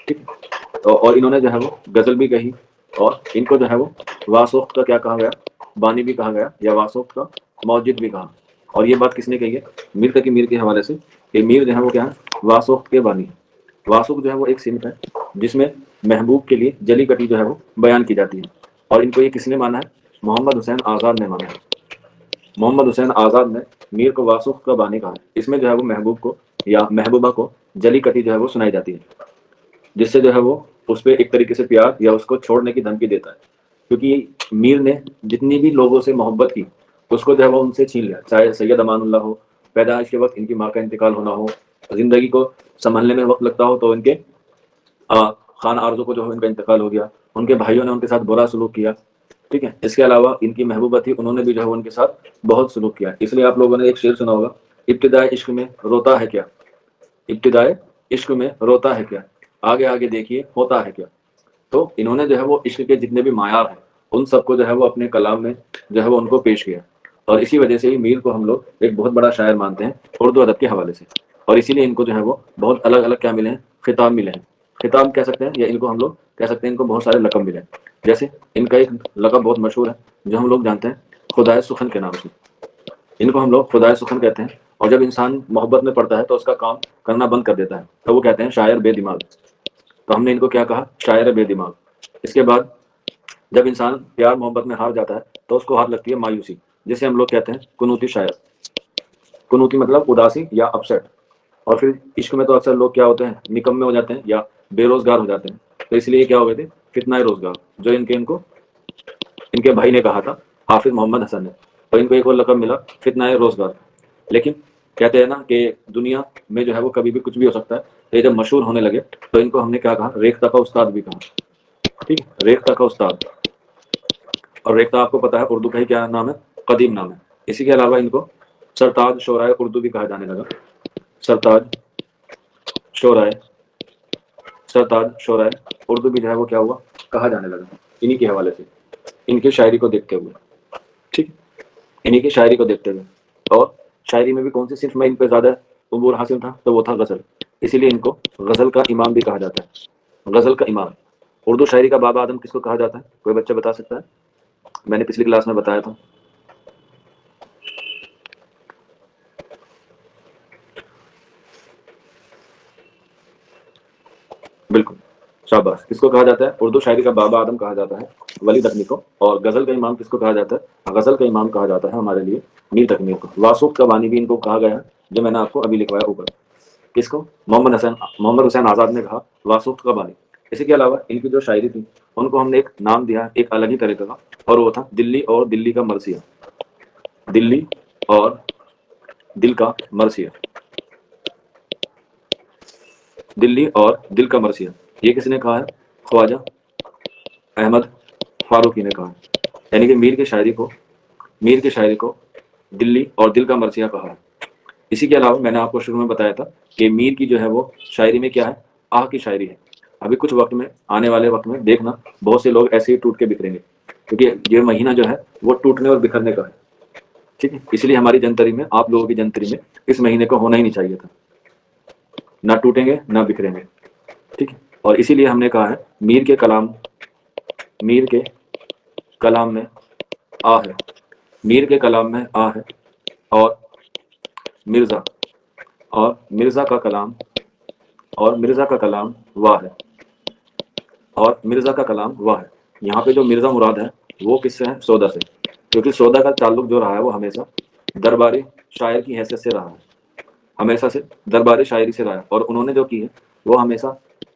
ٹھیک ہے۔ اور انہوں نے جو ہے وہ غزل بھی کہی، اور ان کو جو ہے وہ واسوخت کا کیا کہا گیا؟ بانی بھی کہا گیا، یا واسوخت کا موجد بھی کہا۔ اور یہ بات کس نے کہی ہے؟ میر تقی میر کے حوالے سے، کہ میر جو ہے وہ کیا ہے؟ واسوخت کے بانی۔ واسوخت جو ہے وہ ایک صنف ہے جس میں محبوب کے لیے جلی کٹی جو ہے وہ بیان کی جاتی ہے، اور ان کو یہ کس نے مانا ہے؟ محمد حسین آزاد نے مانا ہے۔ محمد حسین آزاد نے میر کو واسوخت کا بانی کہا ہے۔ اس میں جو ہے وہ محبوب کو یا محبوبہ کو جلی کٹی جو ہے وہ سنائی جاتی ہے، جس سے جو ہے وہ اس پہ ایک طریقے سے پیار یا اس کو چھوڑنے کی دھمکی دیتا ہے، کیونکہ میر نے جتنی بھی لوگوں سے محبت کی اس کو جو ہے وہ ان سے چھین لیا، چاہے سید امان اللہ ہو، پیدائش کے وقت ان کی ماں کا انتقال ہونا ہو، زندگی کو سنبھلنے میں وقت لگتا ہو تو ان کے خان آرزو کو جو ہے ان کا انتقال ہو گیا، ان کے بھائیوں نے ان کے ساتھ برا سلوک کیا، ٹھیک ہے۔ اس کے علاوہ ان کی محبوبہ تھی، انہوں نے بھی جو ہے ان کے ساتھ بہت سلوک کیا، اس لیے آپ لوگوں نے ایک شعر سنا ہوگا، ابتدائے عشق میں روتا ہے کیا، ابتدائے عشق میں روتا ہے کیا، آگے آگے دیکھیے ہوتا ہے کیا۔ تو انہوں نے جو ہے وہ عشق کے جتنے بھی معیار ہیں ان سب کو جو ہے وہ اپنے کلام میں جو ہے وہ ان کو پیش کیا، اور اسی وجہ سے ہی میر کو ہم لوگ ایک بہت بڑا شاعر مانتے ہیں اردو ادب کے حوالے سے، اور اسی لیے ان کو جو ہے وہ بہت الگ الگ کیا ملے ہیں؟ خطاب ملے ہیں۔ خطاب کہہ سکتے ہیں، یا ان کو ہم لوگ کہہ سکتے ہیں ان کو بہت سارے لقب ملے ہیں، جیسے ان کا ایک لقب بہت مشہور ہے جو ہم لوگ جانتے ہیں خدائے سخن کے نام سے، ان کو ہم لوگ خدائے سخن کہتے ہیں، اور جب انسان محبت میں پڑتا ہے تو اس کا کام کرنا بند کر دیتا ہے تو وہ کہتے ہیں شاعر بے دماغ، تو ہم نے ان کو کیا کہا؟ شاعر بے دماغ۔ اس کے بعد جب انسان پیار محبت میں ہار جاتا ہے تو اس کو ہار لگتی ہے مایوسی، جسے ہم لوگ کہتے ہیں کنوتی شاعر۔ کنوتی مطلب اداسی یا اپسیٹ۔ اور پھر عشق میں تو اکثر لوگ کیا ہوتے ہیں؟ نکمے ہو جاتے ہیں یا بے روزگار ہو جاتے ہیں، تو اس لیے کیا ہو گئے تھے؟ فتنہ روزگار، جو ان کو ان کے بھائی نے کہا تھا، حافظ محمد حسن نے، تو ان کو ایک اور لقب ملا فتنہ روزگار۔ لیکن کہتے ہیں نا کہ دنیا میں جو ہے وہ کبھی بھی کچھ بھی ہو سکتا ہے، یہ جب مشہور ہونے لگے تو ان کو ہم نے کیا کہا؟ ریختہ کا استاد بھی کہا، ٹھیک ہے، ریختہ کا استاد۔ اور ریختہ آپ کو پتا ہے اردو کا ہی کیا نام ہے؟ قدیم نام ہے۔ اسی کے علاوہ ان کو سرتاج شعرائے اردو بھی کہا جانے لگا، سرتاج شعرائے، سرتاج شعرائے اردو بھی جو ہے وہ کیا ہوا؟ کہا جانے لگا، انہی کے حوالے سے، ان کی شاعری کو دیکھتے ہوئے، ٹھیک، انہی کی شاعری کو دیکھتے ہوئے۔ اور شاعری میں بھی کون سی صنف میں ان پہ زیادہ عبور حاصل تھا؟ تو وہ تھا غزل، اسی لیے ان کو غزل کا امام بھی کہا جاتا ہے، غزل کا امام۔ اردو شاعری کا بابا آدم کس کو کہا جاتا ہے؟ کوئی بچہ بتا سکتا ہے؟ میں نے پچھلی کلاس میں بتایا تھا، بالکل، شاباش۔ کس کو کہا جاتا ہے؟ اردو شاعری کا بابا آدم کہا جاتا ہے ولی دکنی کو، اور غزل کا امام کس کو کہا جاتا ہے؟ غزل کا امام کہا جاتا ہے ہمارے لیے میر تقی کو۔ واسوخت کا بانی بھی ان کو کہا گیا ہے، جو میں نے آپ کو ابھی لکھوایا اوپر۔ کس کو؟ محمد حسین آزاد نے کہا واسوخت کا بانی۔ اسی کے علاوہ ان کی جو شاعری تھی ان کو ہم نے ایک نام دیا ایک الگ ہی طریقے کا، اور وہ تھا دلی اور دلی کا مرثیہ، دلی اور دل کا مرثیہ، دلی اور دل کا مرثیہ۔ یہ کس نے کہا ہے؟ خواجہ احمد فاروقی نے کہا ہے، یعنی کہ میر کی شاعری کو دلی اور دل کا مرثیہ کہا ہے۔ اسی کے علاوہ میں نے آپ کو شروع میں بتایا تھا کہ میر کی جو ہے وہ شاعری میں کیا ہے؟ آہ کی شاعری ہے۔ ابھی کچھ وقت میں آنے والے وقت میں دیکھنا بہت سے لوگ ایسے ہی ٹوٹ کے بکھریں گے، کیونکہ یہ مہینہ جو ہے وہ ٹوٹنے اور بکھرنے کا ہے، ٹھیک ہے۔ اس لیے ہماری جنتری میں، آپ لوگوں کی جنتری میں اس مہینے کو ہونا ہی نہیں چاہیے تھا، نہ ٹوٹیں گے نہ بکھریں گے، ٹھیک ہے۔ اور اسی لیے ہم نے کہا ہے میر کے کلام میں آ ہے، میر کے کلام میں آ ہے، اور مرزا اور مرزا کا کلام واہ ہے، اور مرزا کا کلام واہ ہے. یہاں پہ جو مرزا مراد ہے وہ کس سے ہے؟ سودا سے، کیونکہ سودا کا تعلق جو رہا ہے وہ ہمیشہ درباری شاعر کی حیثیت سے رہا ہے، ہمیشہ سے درباری شاعری سے رہا ہے، اور انہوں نے جو کی ہے وہ ہمیشہ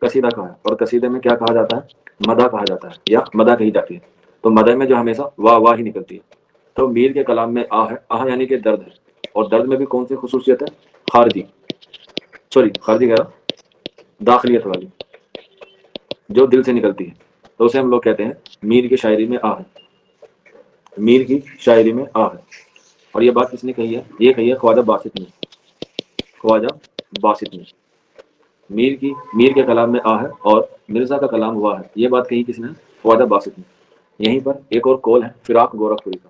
قصیدہ کہا ہے، اور قصیدے میں کیا کہا جاتا ہے؟ مدح کہا جاتا ہے یا مدح کہی جاتی ہے. تو مدح میں جو ہمیشہ واہ واہ ہی نکلتی ہے. تو میر کے کلام میں آہ ہے، آہ یعنی کہ درد ہے، اور درد میں بھی کون سی خصوصیت ہے؟ خارجی، سوری خارجی کہہ رہا، داخلیت والی، جو دل سے نکلتی ہے. تو اسے ہم لوگ کہتے ہیں میر کی شاعری میں آہ ہے، میر کی شاعری میں آہ ہے. اور یہ بات کس نے کہی ہے؟ یہ کہی ہے خواجہ باسط نے، خواجہ باسط نے. میر کے کلام میں آہ ہے اور مرزا کا کلام ہوا ہے، یہ بات کہی کس نے؟ خواجہ باسط نے. یہیں پر ایک اور قول ہے فراق گورکھپوری کا،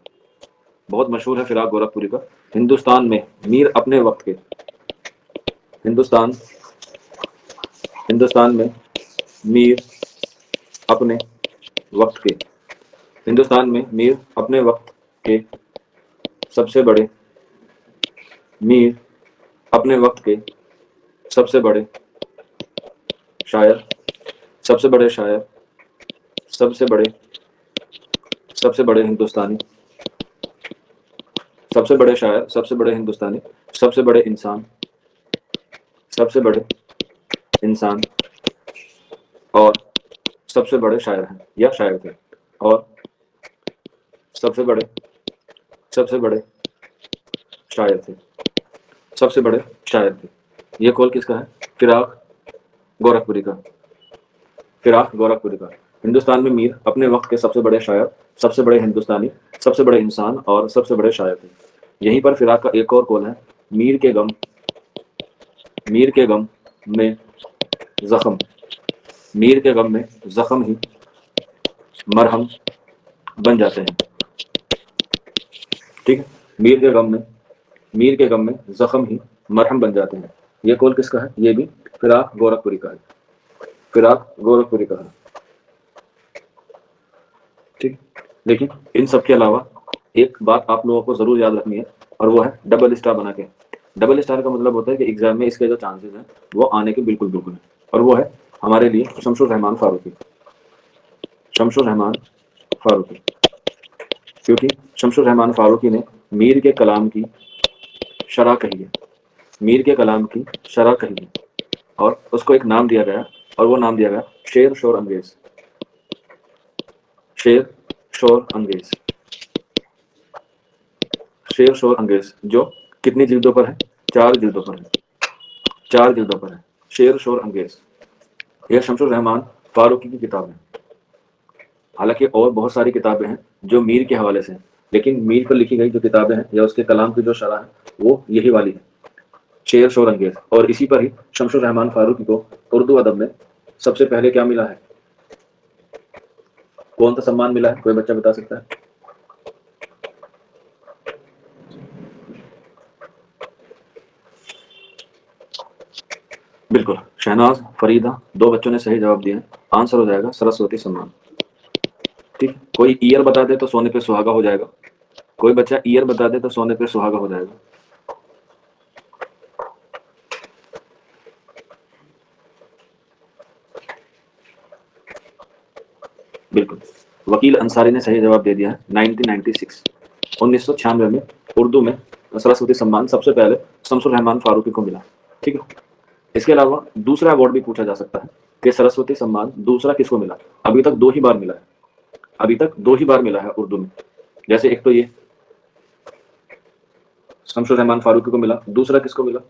بہت مشہور ہے فراق گورکھپوری کا. ہندوستان میں میر اپنے وقت کے، ہندوستان میں میر اپنے وقت کے، ہندوستان میں میر اپنے وقت کے سب سے بڑے، میر اپنے وقت کے سب سے بڑے شاعر، سب سے بڑے شاعر، سب سے بڑے، سب سے بڑے ہندوستانی، سب سے بڑے شاعر، سب سے بڑے ہندوستانی، سب سے بڑے انسان، سب سے بڑے انسان اور سب سے بڑے شاعر ہیں یا شاعر تھے، اور سب سے بڑے، سب سے بڑے شاعر تھے، سب سے بڑے شاعر تھے. یہ قول کس کا ہے؟ فراق گورکھپوری کا، فراق گورکھپوری کا. ہندوستان میں میر اپنے وقت کے سب سے بڑے شاعر، سب سے بڑے ہندوستانی، سب سے بڑے انسان اور سب سے بڑے شاعر تھے. یہیں پر فراق کا ایک اور قول ہے میر کے غم، میر کے غم میں زخم، میر کے غم میں زخم ہی مرہم بن جاتے ہیں. ٹھیک ہے، میر کے غم میں، میر کے غم میں زخم ہی مرہم بن جاتے ہیں. یہ قول کس کا ہے؟ یہ بھی فراق گورکھپوری کا ہے، فراق گورکھپوری کا ہے. ٹھیک، لیکن ان سب کے علاوہ ایک بات آپ لوگوں کو ضرور یاد رکھنی ہے، اور وہ ہے ڈبل اسٹار بنا کے. ڈبل اسٹار کا مطلب ہوتا ہے کہ ایگزام میں اس کے جو چانسز ہیں وہ آنے کے بالکل بالکل ہیں، اور وہ ہے ہمارے لیے شمس الرحمان فاروقی، شمس الرحمان فاروقی. کیونکہ شمس الرحمان فاروقی نے میر کے کلام کی شرح کہی ہے، میر کے کلام کی شرح کہی ہے، اور اس کو ایک نام دیا گیا، اور وہ نام دیا گیا شیر شور انگیز، شیر شور انگیز، شیر شور انگیز، جو کتنی جلدوں پر ہے؟ 4 جلدوں پر ہے، 4 جلدوں پر ہے شیر شور انگیز. یہ شمس الرحمان فاروقی کی کتاب ہے. حالانکہ اور بہت ساری کتابیں ہیں جو میر کے حوالے سے ہیں، لیکن میر پر لکھی گئی جو کتابیں ہیں یا اس کے کلام کی جو شرح ہے وہ یہی والی ہے، شیر شور انگیز. اور اسی پر ہی شمس الرحمان فاروقی کو اردو ادب میں سب سے پہلے کیا ملا ہے؟ کون سا سمان ملا ہے؟ کوئی بچہ بتا سکتا ہے؟ بالکل، شہناز، فریدہ، 2 بچوں نے صحیح جواب دیا ہے. آنسر ہو جائے گا سرسوتی سمان. ٹھیک، کوئی ایئر بتا دے تو سونے پہ سہاگا ہو جائے گا، کوئی بچہ ایئر بتا دے تو سونے پہ سہاگا ہو جائے گا. بالکل، وکیل انصاری نے صحیح جواب دے دیا ہے 1996، 1996 میں اردو میں سرسوتی سمان سب سے پہلے شمس الرحمان فاروقی کو ملا. ٹھیک ہے، اس کے علاوہ دوسرا ایوارڈ بھی پوچھا جا سکتا ہے کہ سرسوتی سمان دوسرا کس کو ملا؟ ابھی تک 2 ہی بار ملا ہے، ابھی تک 2 ہی بار ملا ہے اردو میں. جیسے ایک تو یہ شمس الرحمان فاروقی کو ملا، دوسرا کس کو ملا؟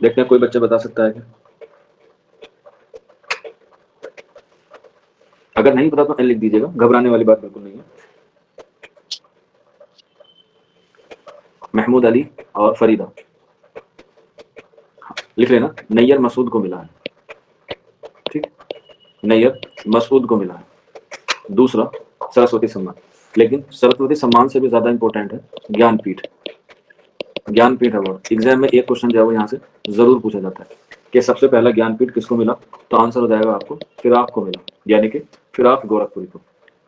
دیکھتے ہیں کوئی بچہ بتا سکتا ہے کہ اگر نہیں پتا تو این لکھ دیجیے گا، گھبرانے والی بات بالکل نہیں ہے. محمود علی اور فریدہ لکھ لینا. نیئر مسعود کو ملا ہے، ٹھیک، نیئر مسعود کو ملا ہے دوسرا سرسوتی سمان. لیکن سرسوتی سمان سے بھی زیادہ امپورٹنٹ ہے گیان پیٹھ، گیان پیٹھ ایوارڈ. ایگزام میں ایک کوشچن جو ہے وہ یہاں سے ضرور پوچھا جاتا ہے کہ سب سے پہلا گیان پیٹھ کس کو ملا؟ تو آنسر ہو جائے گا آپ کو فراق کو ملا، یعنی کہ فراق گورکھپوری کو.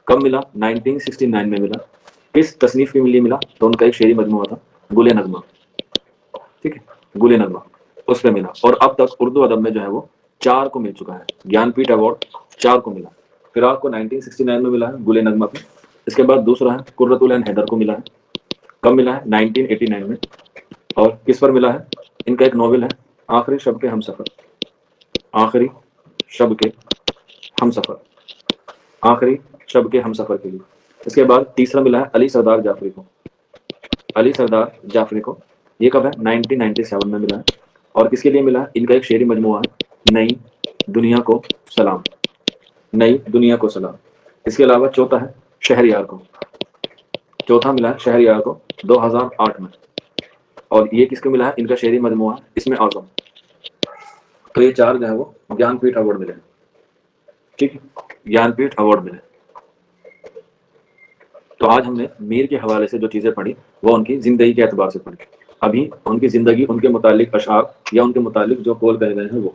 کب ملا؟ 1969 میں ملا. کس تصنیف کے لیے ملا؟ تو ان کا ایک شعری مجموعہ تھا گل نغمہ، ٹھیک ہے، گل نغمہ، اس پہ ملا. اور اب تک اردو ادب میں جو ہے وہ 4 کو مل چکا ہے، گیان پیٹھ ایوارڈ 4 کو ملا۔ فراق کو 1969 میں ملا ہے گل نغمہ پہ۔ اس کے بعد دوسرا ہے قرۃ العین حیدر کو ملا ہے، کب ملا ہے 1989 میں۔ اور کس پر ملا ہے؟ ان کا ایک ناول ہے آخری شب کے ہم سفر، آخری شب کے ہم سفر، آخری شب کے ہم سفر کے لیے۔ اس کے بعد تیسرا ملا ہے علی سردار جعفری کو، علی سردار جعفری کو، یہ کب ہے 1997 میں ملا ہے۔ اور کس کے لیے ملا ہے؟ ان کا ایک شعری مجموعہ ہے نئی دنیا کو سلام، نئی دنیا کو سلام۔ اس کے علاوہ چوتھا ہے شہریار کو، چوتھا ملا ہے شہریار کو 2008 میں۔ اور یہ کس کو ملا ہے؟ ان کا شعری مجموعہ اسم اعظم۔ تو یہ 4 جو ہے وہ گیان پیٹھ ایوارڈ ملے ہیں، ٹھیک ہے، گیان پیٹھ ایوارڈ ملے۔ تو آج ہم نے میر کے حوالے سے جو چیزیں پڑھی وہ ان کی زندگی کے اعتبار سے پڑھی۔ ابھی ان کی زندگی، ان کے متعلق اشعار یا ان کے متعلق جو قول کہے گئے ہیں وہ۔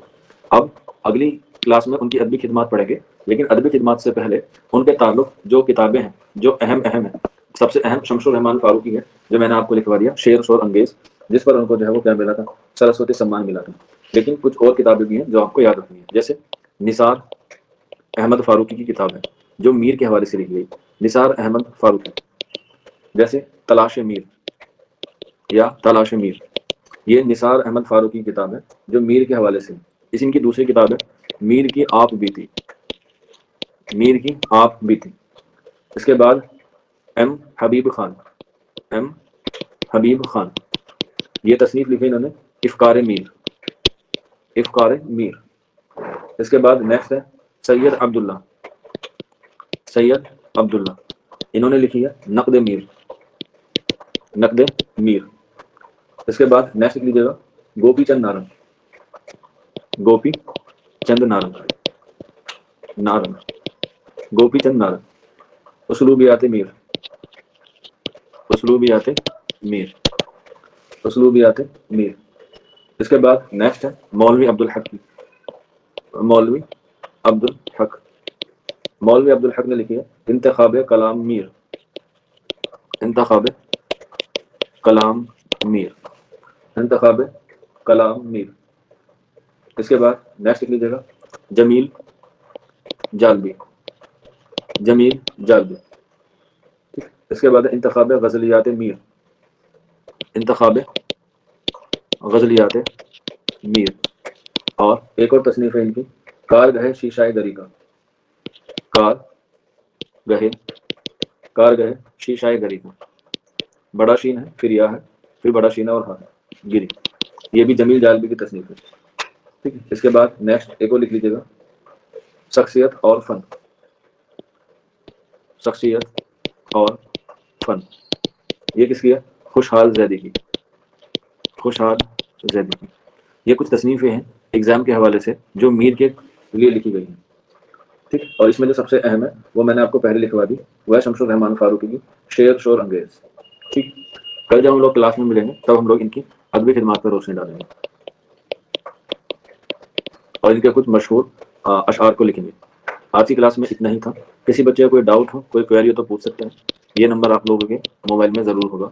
اب اگلی کلاس میں ان کی ادبی خدمات پڑھیں گے، لیکن ادبی خدمات سے پہلے ان کے تعلق جو کتابیں ہیں جو اہم ہیں، سب سے اہم شمس الرحمان فاروقی ہے، جو میں نے آپ کو لکھوا دیا، شعر و شور انگیز، جس پر ان کو جو ہے وہ کیا ملا تھا؟ سرسوتی سمان ملا تھا۔ لیکن کچھ اور کتابیں بھی ہیں جو آپ کو یاد رکھنی ہیں، جیسے نثار احمد فاروقی کی کتاب ہے جو میر کے حوالے سے لکھی گئی، نثار احمد فاروقی، جیسے تلاش میر یا تلاش میر، یہ نثار احمد فاروقی کی کتاب ہے جو میر کے حوالے سے۔ اس ان کی دوسری کتاب ہے میر کی آپ بیتی، میر کی آپ بیتی۔ اس کے بعد ایم حبیب خان، ایم حبیب خان، یہ تصنیف لکھی انہوں نے افکار میر، افکار میر۔ اس کے بعد نیکسٹ ہے سید عبداللہ، سید عبداللہ، انہوں نے لکھی ہے نقد میر، نقد میر۔ اس کے بعد نیکسٹ لکھ لیجیے گا گوپی چند نارنگ، گوپی چند نارنگ، نارنگ، گوپی چند نارنگ، اسلوبیات میر، اسلوبیات میر، اسلوبیات میر۔ اس کے بعد نیکسٹ ہے مولوی عبدالحق کی، مولوی عبدالحق، مولوی عبدالحق نے لکھی ہے انتخاب کلام میر، انتخاب کلام میر، انتخاب کلام میر۔ اس کے بعد نیکسٹ لکھ لیجیے گا جمیل جالبی، جمیل جالبی۔ اس کے بعد انتخاب غزلیات میر، انتخاب غزلیات میر۔ اور ایک اور تصنیف ہے ان کی کارگہ شیشہ گری کا، کارگہ شیشہ گری کا، بڑا شین ہے پھر یا ہے پھر بڑا شینہ اور ہاں ہے گری، یہ بھی جمیل جالبی کی تصنیف ہے، ٹھیک ہے۔ اس کے بعد نیکسٹ ایک اور لکھ لیجیے گا شخصیت اور فن، شخصیت اور فن، یہ کس کی ہے؟ خوشحال زیدی کی، خوشحال زیدی کی۔ یہ کچھ تصنیفیں ہیں ایگزام کے حوالے سے جو میر کے لیے لکھی گئی ہیں، ٹھیک۔ اور اس میں جو سب سے اہم ہے وہ میں نے آپ کو پہلے لکھوا دی، وہ ہے شمس الرحمان فاروقی کی شعر شور انگیز، ٹھیک۔ کل جب ہم لوگ کلاس میں ملیں گے تب ہم لوگ ان کی ادبی خدمات پر روشنی ڈالیں گے اور ان کے کچھ مشہور اشعار کو لکھیں گے۔ آج کی کلاس میں اتنا ہی تھا، کسی بچے کو کوئی ڈاؤٹ ہو، کوئی کوئری ہو تو پوچھ سکتے ہیں، یہ نمبر آپ لوگوں کے موبائل میں ضرور ہوگا۔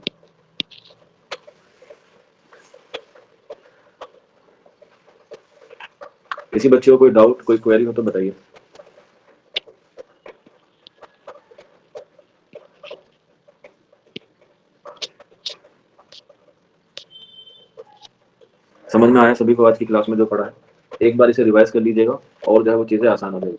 کسی بچے کو کوئی ڈاؤٹ، کوئی کوئری ہو تو بتائیے۔ سمجھ میں آیا سبھی کو آج کی کلاس میں جو پڑھا ہے؟ ایک بار اسے ریوائز کر لیجیے گا اور جو ہے وہ چیزیں آسان ہو جائے گی۔